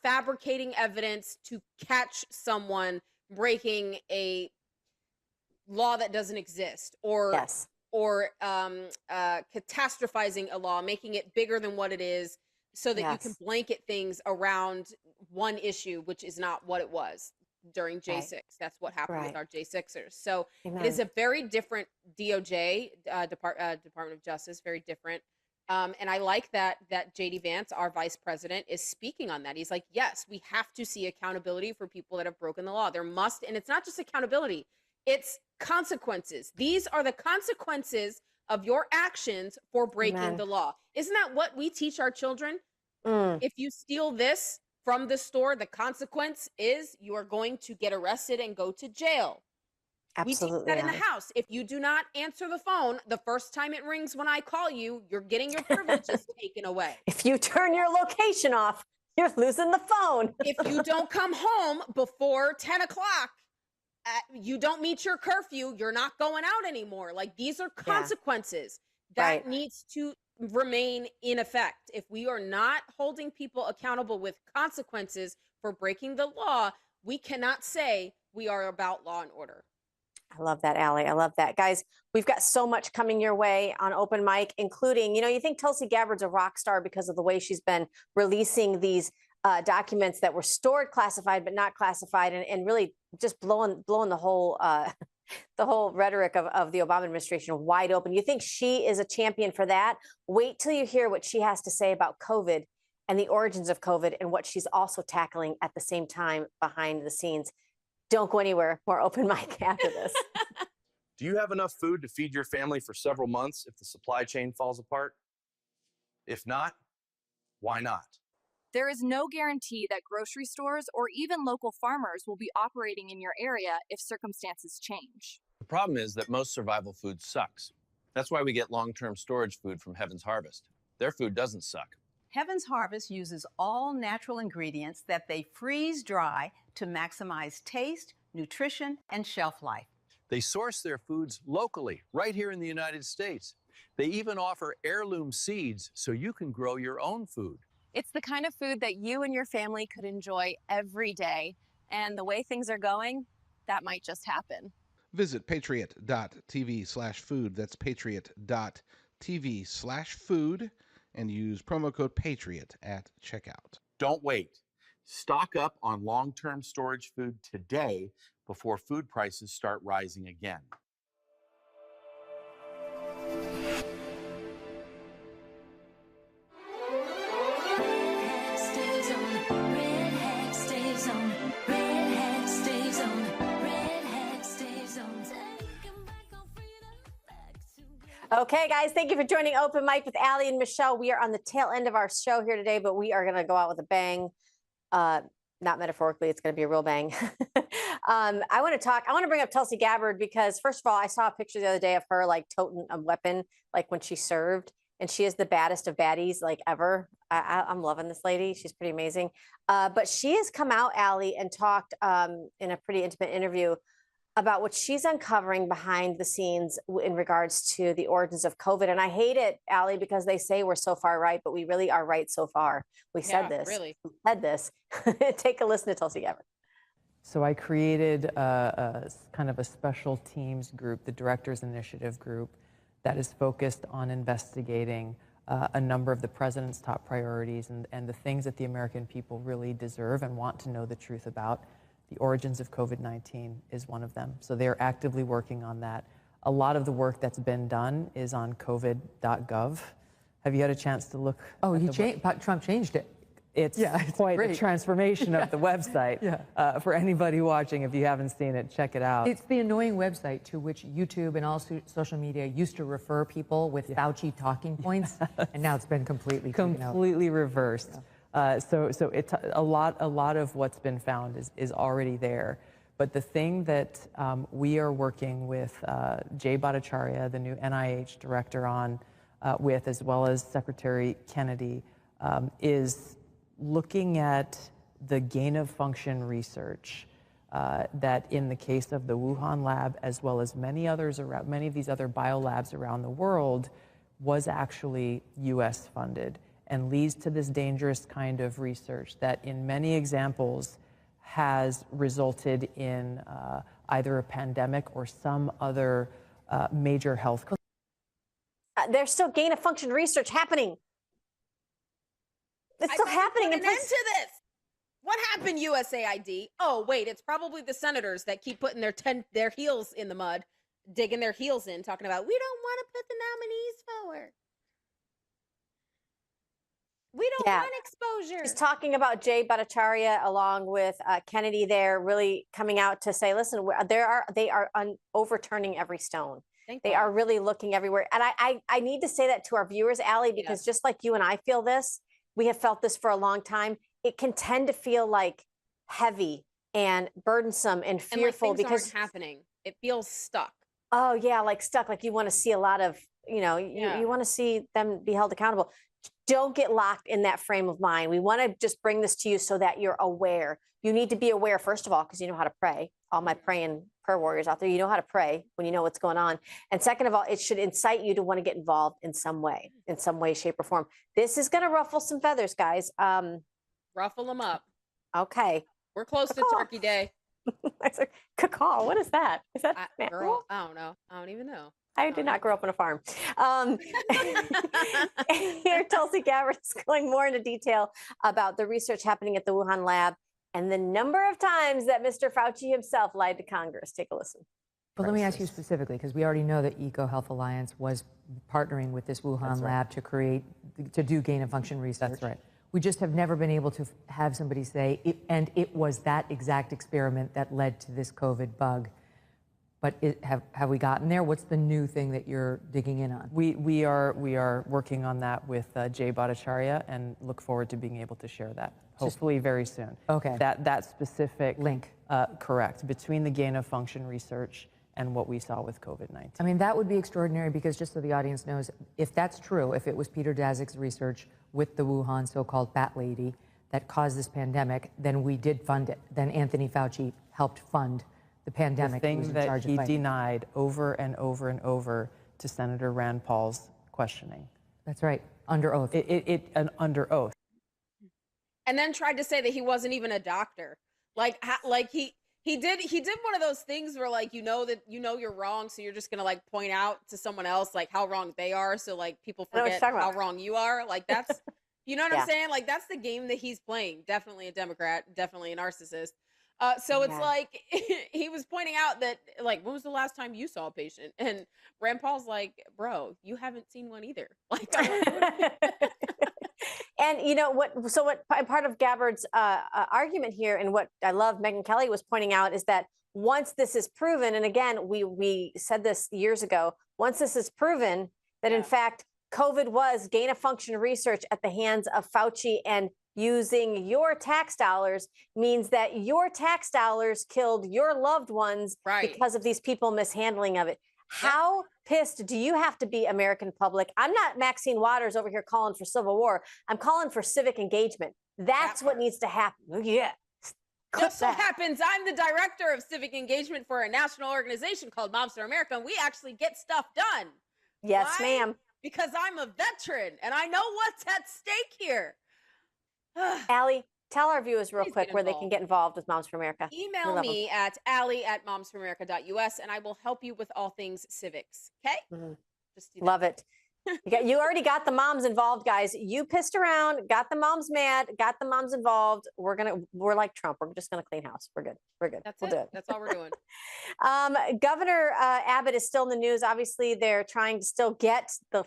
fabricating evidence to catch someone breaking a law that doesn't exist or catastrophizing a law, making it bigger than what it is, so that you can blanket things around one issue, which is not what it was during J6. That's what happened with our J6ers. So it is a very different DOJ, Department of Justice, very different. And I like that JD Vance, our vice president, is speaking on that. He's like, yes, we have to see accountability for people that have broken the law. There must, and it's not just accountability, it's consequences. These are the consequences of your actions for breaking the law. Isn't that what we teach our children? If you steal this from the store, the consequence is you are going to get arrested and go to jail. Absolutely. We teach that in the house. If you do not answer the phone the first time it rings when I call you, you're getting your privileges taken away. If you turn your location off, you're losing the phone. If you don't come home before 10 o'clock, you don't meet your curfew, you're not going out anymore. Like, these are consequences that needs to remain in effect. If we are not holding people accountable with consequences for breaking the law, we cannot say we are about law and order. I love that, Allie. I love that. Guys, we've got so much coming your way on Open Mic, including, you think Tulsi Gabbard's a rock star because of the way she's been releasing these documents that were stored classified but not classified, and really just blowing the whole the whole rhetoric of the Obama administration wide open. You think she is a champion for that? Wait till you hear what she has to say about COVID and the origins of COVID and what she's also tackling at the same time behind the scenes. Don't go anywhere. More Open Mic after this. Do you have enough food to feed your family for several months if the supply chain falls apart? If not, why not? There is no guarantee that grocery stores or even local farmers will be operating in your area if circumstances change. The problem is that most survival food sucks. That's why we get long-term storage food from Heaven's Harvest. Their food doesn't suck. Heaven's Harvest uses all natural ingredients that they freeze dry to maximize taste, nutrition, and shelf life. They source their foods locally, right here in the United States. They even offer heirloom seeds so you can grow your own food. It's the kind of food that you and your family could enjoy every day. And the way things are going, that might just happen. Visit patriot.tv/food. That's patriot.tv/food and use promo code PATRIOT at checkout. Don't wait. Stock up on long-term storage food today before food prices start rising again. Okay, guys, thank you for joining Open Mic with Allie and Michelle. We are on the tail end of our show here today, but we are going to go out with a bang. Not metaphorically, it's going to be a real bang. I want to bring up Tulsi Gabbard because, first of all, I saw a picture the other day of her like toting a weapon, like when she served, and she is the baddest of baddies like ever. I'm loving this lady. She's pretty amazing. But she has come out, Allie, and talked in a pretty intimate interview about what she's uncovering behind the scenes in regards to the origins of COVID. And I hate it, Allie, because they say we're so far right, but we really are right so far. We said this. Really. We said this. Take a listen to Tulsi Gabbard. So I created a kind of a special teams group, the Directors Initiative group, that is focused on investigating a number of the president's top priorities and the things that the American people really deserve and want to know the truth about. The origins of COVID-19 is one of them. So they're actively working on that. A lot of the work that's been done is on covid.gov. Have you had a chance to look? Oh, Trump changed it. It's quite a transformation of the website. For anybody watching, if you haven't seen it, check it out. It's the annoying website to which YouTube and all social media used to refer people with Fauci talking points, and now it's been completely reversed. So it's a lot of what's been found is already there. But the thing that we are working with Jay Bhattacharya, the new NIH director, on with, as well as Secretary Kennedy, is looking at the gain of function research that, in the case of the Wuhan lab, as well as many of these other biolabs around the world, was actually U.S. funded, and leads to this dangerous kind of research that in many examples has resulted in either a pandemic or some other major health. There's still gain of function research happening. It's still happening. Put an end to this. What happened, USAID? Oh, wait, it's probably the senators that keep putting their heels in the mud, digging their heels in, talking about, we don't want to put the nominees forward. We don't want exposure. She's talking about Jay Bhattacharya along with Kennedy there, really coming out to say, listen, they are overturning every stone. They are really looking everywhere. And I need to say that to our viewers, Allie, because just like you and I feel this, we have felt this for a long time. It can tend to feel like heavy and burdensome and fearful and like because aren't happening. It feels stuck. Oh yeah, like stuck. Like you want to see a lot of, you want to see them be held accountable. Don't get locked in that frame of mind. We want to just bring this to you so that you're aware. You need to be aware, first of all, because you know how to pray. All my prayer warriors out there, you know how to pray when you know what's going on. And second of all, it should incite you to want to get involved in some way, shape, or form. This is going to ruffle some feathers, guys. Ruffle them up. Okay. We're close to Turkey Day. I said, cacao. What is that? Is that girl? I don't know. I don't even know. I did not grow up on a farm. Here, Tulsi Gabbard is going more into detail about the research happening at the Wuhan lab and the number of times that Mr. Fauci himself lied to Congress. Take a listen. But let me ask you specifically, because we already know that EcoHealth Alliance was partnering with this Wuhan lab to do gain of function research. That's right. We just have never been able to have somebody say, it was that exact experiment that led to this COVID bug. But have we gotten there? What's the new thing that you're digging in on? We are working on that with Jay Bhattacharya and look forward to being able to share that, hopefully very soon. Okay. That specific link. Correct, between the gain of function research and what we saw with COVID-19. I mean, that would be extraordinary because just so the audience knows, if that's true, if it was Peter Daszak's research with the Wuhan so-called bat lady that caused this pandemic, then we did fund it. Then Anthony Fauci helped fund the pandemic. The thing that he denied over and over and over to Senator Rand Paul's questioning. That's right, under oath. Under oath. And then tried to say that he wasn't even a doctor. Like He did one of those things where like that you're wrong, so you're just gonna like point out to someone else like how wrong they are, so like people forget how wrong you are. Like that's you know what I'm saying? Like that's the game that he's playing. Definitely a Democrat, definitely a narcissist. So it's like he was pointing out that like when was the last time you saw a patient? And Rand Paul's like, bro, you haven't seen one either. Like And you know what? So what part of Gabbard's argument here, and what I love Megyn Kelly was pointing out, is that once this is proven, and again we said this years ago, once this is proven that in fact COVID was gain of function research at the hands of Fauci, and using your tax dollars means that your tax dollars killed your loved ones because of these people mishandling of it. How pissed do you have to be, American public? I'm not Maxine Waters over here calling for civil war. I'm calling for civic engagement. That's what needs to happen. Yeah. Just so happens I'm the director of civic engagement for a national organization called Moms for America, and we actually get stuff done. Yes, ma'am. Because I'm a veteran and I know what's at stake here. Allie, tell our viewers real quick where they can get involved with Moms for America. Email me at allie@momsforamerica.us and I will help you with all things civics. Okay? Just do that. Love it. You already got the moms involved, guys. You pissed around, got the moms mad, got the moms involved. We're like Trump. We're just gonna clean house. We're good. We're good. We'll do it. That's all we're doing. Governor Abbott is still in the news. Obviously, they're trying to still get the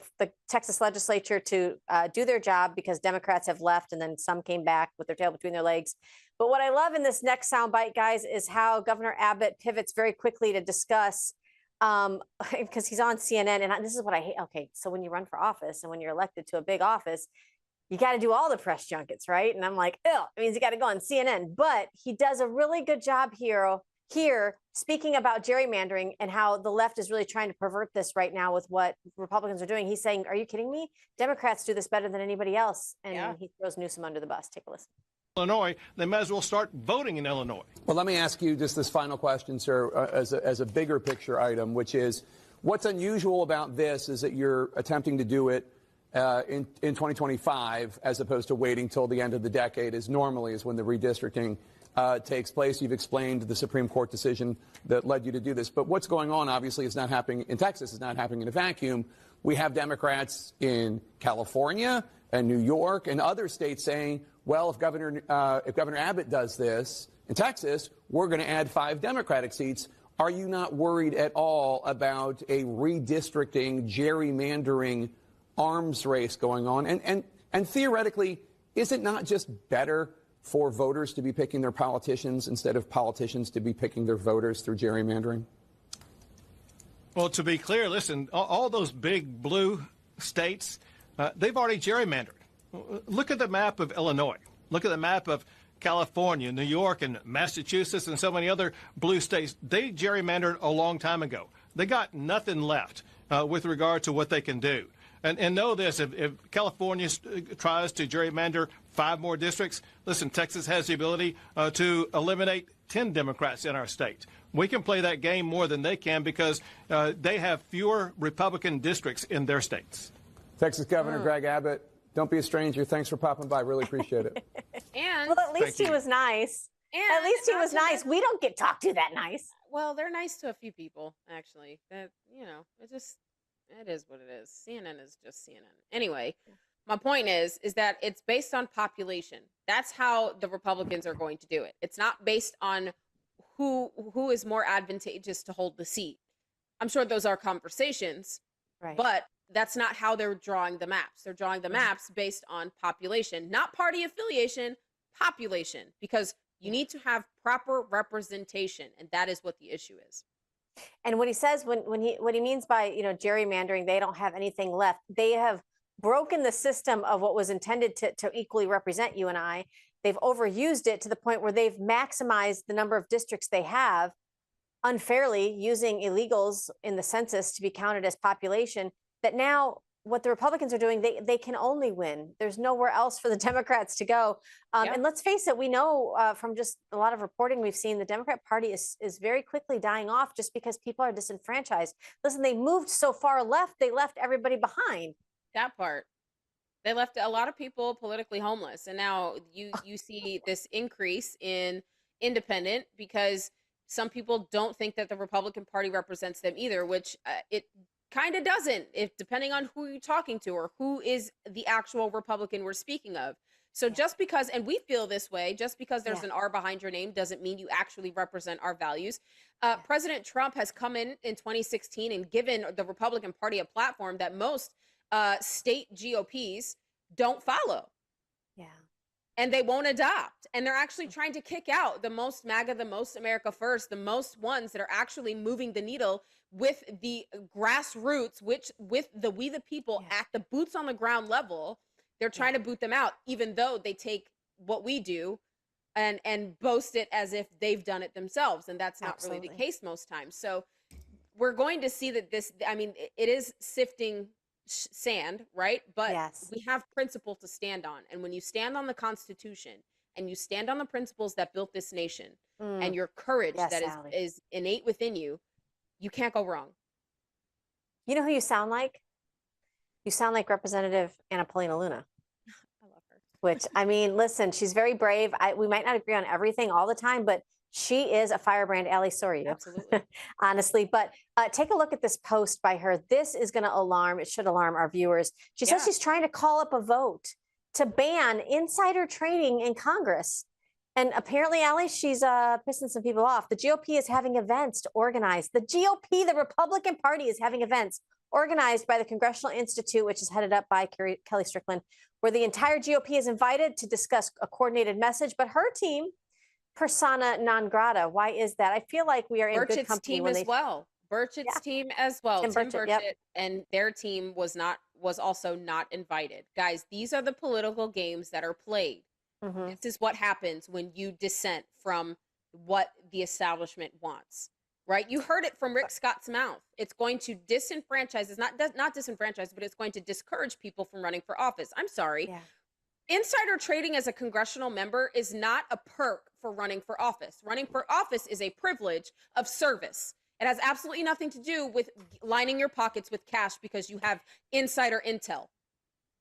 Texas legislature to do their job because Democrats have left and then some came back with their tail between their legs. But what I love in this next soundbite, guys, is how Governor Abbott pivots very quickly to discuss because he's on CNN, and this is what I hate. Okay, so when you run for office and when you're elected to a big office, you got to do all the press junkets, right? And I'm like, oh, it means you got to go on CNN. But he does a really good job here speaking about gerrymandering and how the left is really trying to pervert this right now with what Republicans are doing. He's saying, are you kidding me? Democrats do this better than anybody else. And he throws Newsom under the bus. Take a listen. Illinois, they might as well start voting in Illinois. Well, let me ask you just this final question, sir, as a bigger picture item, which is what's unusual about this is that you're attempting to do it in 2025 as opposed to waiting till the end of the decade, as normally is when the redistricting takes place. You've explained the Supreme Court decision that led you to do this. But what's going on, obviously, is not happening in Texas, is not happening in a vacuum. We have Democrats in California and New York and other states saying, well, if Governor Abbott does this in Texas, we're going to add 5 Democratic seats. Are you not worried at all about a redistricting, gerrymandering arms race going on? And theoretically, is it not just better for voters to be picking their politicians instead of politicians to be picking their voters through gerrymandering? Well, to be clear, listen, all those big blue states, they've already gerrymandered. Look at the map of Illinois. Look at the map of California, New York, and Massachusetts, and so many other blue states. They gerrymandered a long time ago. They got nothing left with regard to what they can do. And know this, if California tries to gerrymander 5 more districts, listen, Texas has the ability to eliminate 10 Democrats in our state. We can play that game more than they can because they have fewer Republican districts in their states. Texas Governor Greg Abbott, don't be a stranger. Thanks for popping by. Really appreciate it. And well, at least he was nice. At least he was nice. We don't get talked to that nice. Well, they're nice to a few people, actually. That it is what it is. CNN is just CNN. Anyway, my point is that it's based on population. That's how the Republicans are going to do it. It's not based on who is more advantageous to hold the seat. I'm sure those are conversations, but that's not how they're drawing the maps. They're drawing the maps based on population, not party affiliation, population, because you need to have proper representation, and that is what the issue is. And what he says what he means by gerrymandering, they don't have anything left. They have broken the system of what was intended to equally represent you and I. They've overused it to the point where they've maximized the number of districts they have unfairly, using illegals in the census to be counted as population. That now what the Republicans are doing, they can only win. There's nowhere else for the Democrats to go. And let's face it, we know from just a lot of reporting we've seen, the Democrat Party is very quickly dying off just because people are disenfranchised. Listen, they moved so far left, they left everybody behind. That part. They left a lot of people politically homeless. And now you see this increase in independent because Some people don't think that the Republican Party represents them either, which it kind of doesn't, if depending on who you're talking to or who is the actual Republican we're speaking of. So just because, and we feel this way, just because there's an R behind your name doesn't mean you actually represent our values. President Trump has come in 2016 and given the Republican Party a platform that most state GOPs don't follow. Yeah. And they won't adopt. And they're actually trying to kick out the most MAGA, the most America First, the most ones that are actually moving the needle with the grassroots, which with the we the people at the boots on the ground level. They're trying to boot them out, even though they take what we do and boast it as if they've done it themselves. And that's not really the case most times. So we're going to see that this, I mean, it is sifting sand, right? But we have principle to stand on. And when you stand on the Constitution and you stand on the principles that built this nation and your courage that is innate within you, you can't go wrong. You know who you sound like? You sound like Representative Anna Paulina Luna. I love her. Which, I mean, listen, she's very brave. We might not agree on everything all the time, but she is a firebrand. Allie, sorry. Absolutely. Honestly. But take a look at this post by her. This is going to alarm, it should alarm our viewers. She says she's trying to call up a vote to ban insider trading in Congress. And apparently, Allie, she's pissing some people off. The GOP is having events to organize. The GOP, the Republican Party, is having events organized by the Congressional Institute, which is headed up by Kelly Strickland, where the entire GOP is invited to discuss a coordinated message. But her team, persona non grata. Why is that? I feel like we are in good company. Team as well. Burchett's team as well. Tim Burchett and their team was also not invited. Guys, these are the political games that are played. This is what happens when you dissent from what the establishment wants. Right? You heard it from Rick Scott's mouth. It's going to disenfranchise, it's not disenfranchise, but it's going to discourage people from running for office. I'm sorry. Insider trading as a congressional member is not a perk for running for office. Running for office is a privilege of service. It has absolutely nothing to do with lining your pockets with cash because you have insider intel.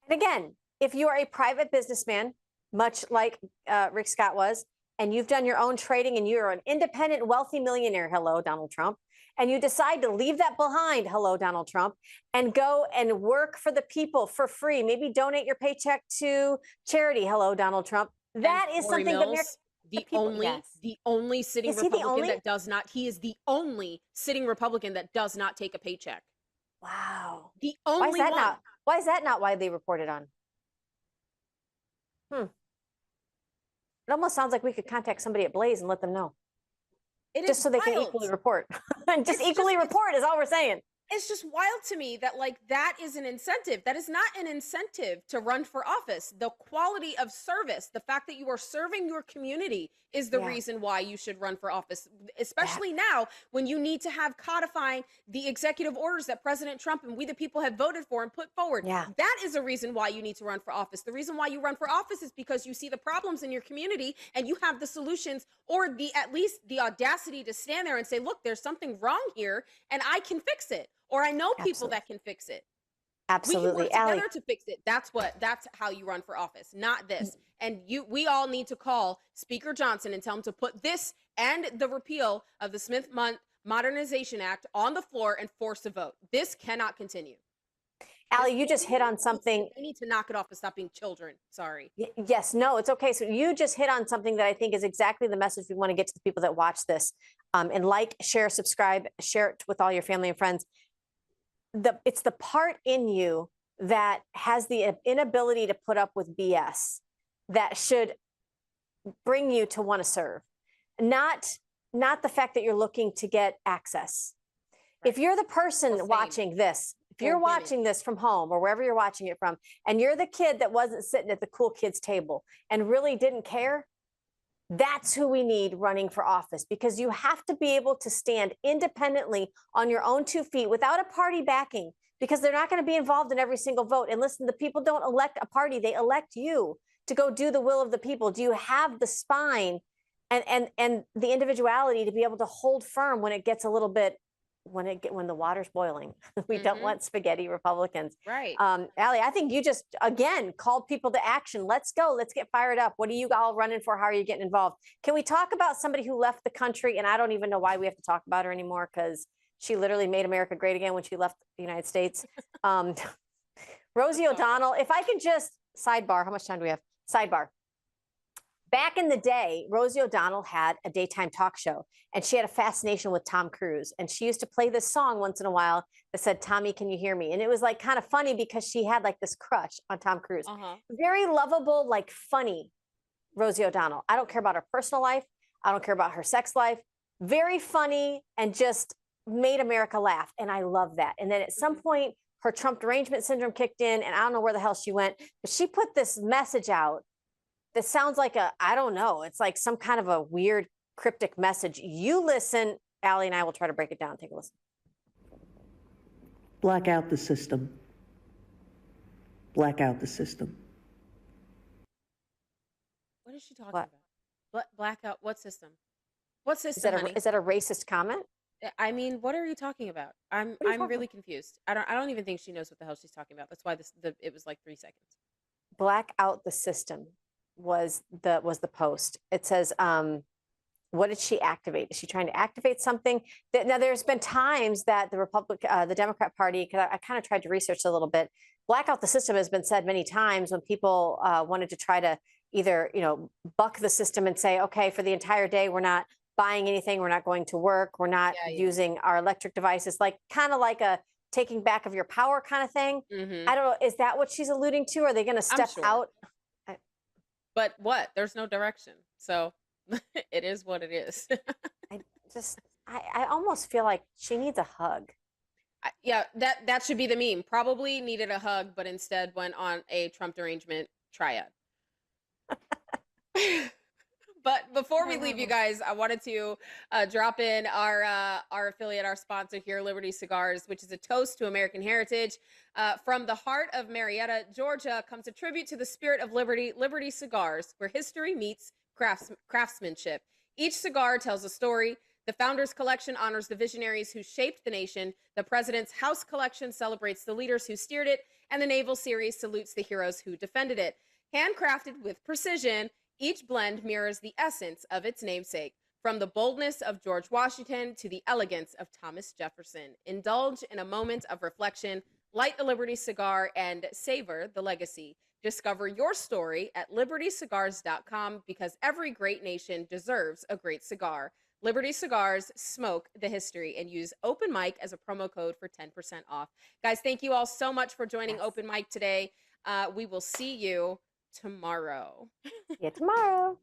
And again, if you are a private businessman, much like Rick Scott was, and you've done your own trading and you're an independent, wealthy millionaire, hello, Donald Trump, and you decide to leave that behind, hello, Donald Trump, and go and work for the people for free, maybe donate your paycheck to charity, hello, Donald Trump, that is something that the only sitting Republican that does not, he is the only sitting Republican that does not take a paycheck. Wow. The only one. Why is that not widely reported on? It almost sounds like we could contact somebody at Blaze and let them know. Just so they can equally report. Just equally report is all we're saying. It's just wild to me that that is an incentive. That is not an incentive to run for office. The quality of service, the fact that you are serving your community is the reason why you should run for office, especially now when you need to have codifying the executive orders that President Trump and we the people have voted for and put forward. That is a reason why you need to run for office. The reason why you run for office is because you see the problems in your community and you have the solutions or at least the audacity to stand there and say, look, there's something wrong here and I can fix it. Or I know people that can fix it. Absolutely. We can work together to fix it. That's how you run for office, not this. And we all need to call Speaker Johnson and tell him to put this and the repeal of the Smith Modernization Act on the floor and force a vote. This cannot continue. Allie, you just hit on something. They need to knock it off and stop being children. Sorry. Yes, no, it's okay. So you just hit on something that I think is exactly the message we want to get to the people that watch this. And like, share, subscribe, share it with all your family and friends. It's the part in you that has the inability to put up with BS that should bring you to want to serve, not the fact that you're looking to get access. Right. If you're the person watching this, if you're watching this from home or wherever you're watching it from, and you're the kid that wasn't sitting at the cool kids table and really didn't care, that's who we need running for office, because you have to be able to stand independently on your own 2 feet without a party backing, because they're not going to be involved in every single vote. And listen, the people don't elect a party. They elect you to go do the will of the people. Do you have the spine and the individuality to be able to hold firm when it gets a little bit when the water's boiling. We don't want spaghetti Republicans. Right. Allie, I think you just, again, called people to action. Let's go. Let's get fired up. What are you all running for? How are you getting involved? Can we talk about somebody who left the country? And I don't even know why we have to talk about her anymore, because she literally made America great again when she left the United States. Rosie O'Donnell, if I can just sidebar, how much time do we have? Sidebar. Back in the day, Rosie O'Donnell had a daytime talk show, and she had a fascination with Tom Cruise. And she used to play this song once in a while that said, "Tommy, can you hear me?" And it was like kind of funny because she had like this crush on Tom Cruise. Very lovable, like funny Rosie O'Donnell. I don't care about her personal life. I don't care about her sex life. Very funny and just made America laugh. And I love that. And then at some point, her Trump derangement syndrome kicked in, and I don't know where the hell she went, but she put this message out that sounds like I don't know. It's like some kind of a weird cryptic message. You listen, Allie and I will try to break it down. Take a listen. Black out the system. Black out the system. What is she talking about? Blackout? What system? What system? Is that a racist comment? I mean, what are you talking about? I'm really confused. I don't even think she knows what the hell she's talking about. That's why it was like 3 seconds. Black out the system was the post. It says, what did she activate? Is she trying to activate something? Now, there's been times that the Democrat Party, because I kind of tried to research a little bit, black out the system has been said many times when people wanted to try to either, buck the system and say, okay, for the entire day, we're not buying anything, we're not going to work, we're not using our electric devices, like kind of like a taking back of your power kind of thing. I don't know. Is that what she's alluding to? Are they going to step out? But what? There's no direction. So it is what it is. I almost feel like she needs a hug. Yeah, that should be the meme. Probably needed a hug, but instead went on a Trump derangement triad. But before we leave you guys, I wanted to drop in our affiliate, our sponsor here, Liberty Cigars, which is a toast to American heritage. From the heart of Marietta, Georgia, comes a tribute to the spirit of liberty, Liberty Cigars, where history meets craftsmanship. Each cigar tells a story. The Founders Collection honors the visionaries who shaped the nation. The President's House Collection celebrates the leaders who steered it. And the Naval Series salutes the heroes who defended it. Handcrafted with precision, each blend mirrors the essence of its namesake, from the boldness of George Washington to the elegance of Thomas Jefferson. Indulge in a moment of reflection, light a Liberty cigar, and savor the legacy. Discover your story at libertycigars.com, because every great nation deserves a great cigar. Liberty Cigars, smoke the history, and use Open Mic as a promo code for 10% off. Guys, thank you all so much for joining Open Mic today. We will see you tomorrow. Yeah, tomorrow.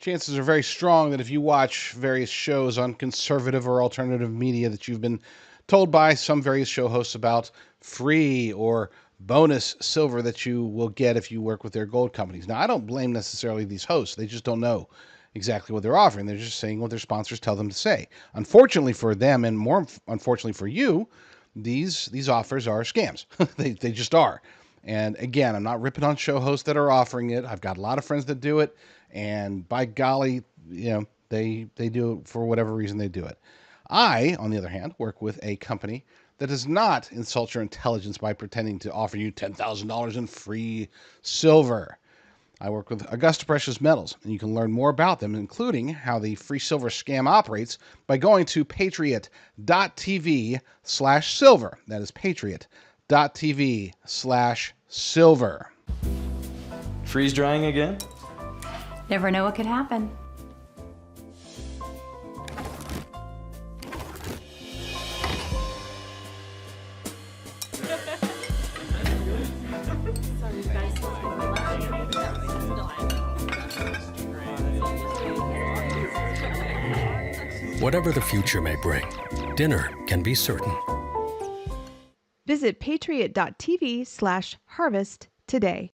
Chances are very strong that if you watch various shows on conservative or alternative media that you've been told by some various show hosts about free or bonus silver that you will get if you work with their gold companies. Now, I don't blame necessarily these hosts. They just don't know exactly what they're offering. They're just saying what their sponsors tell them to say. Unfortunately for them, and more unfortunately for you, these offers are scams. They just are. And again, I'm not ripping on show hosts that are offering it. I've got a lot of friends that do it. And by golly, they do it for whatever reason they do it. I, on the other hand, work with a company that does not insult your intelligence by pretending to offer you $10,000 in free silver. I work with Augusta Precious Metals, and you can learn more about them, including how the free silver scam operates, by going to patriot.tv/silver. That is patriot.tv/silver. Freeze drying again? Never know what could happen. Whatever the future may bring, dinner can be certain. Visit patriot.tv/harvest today.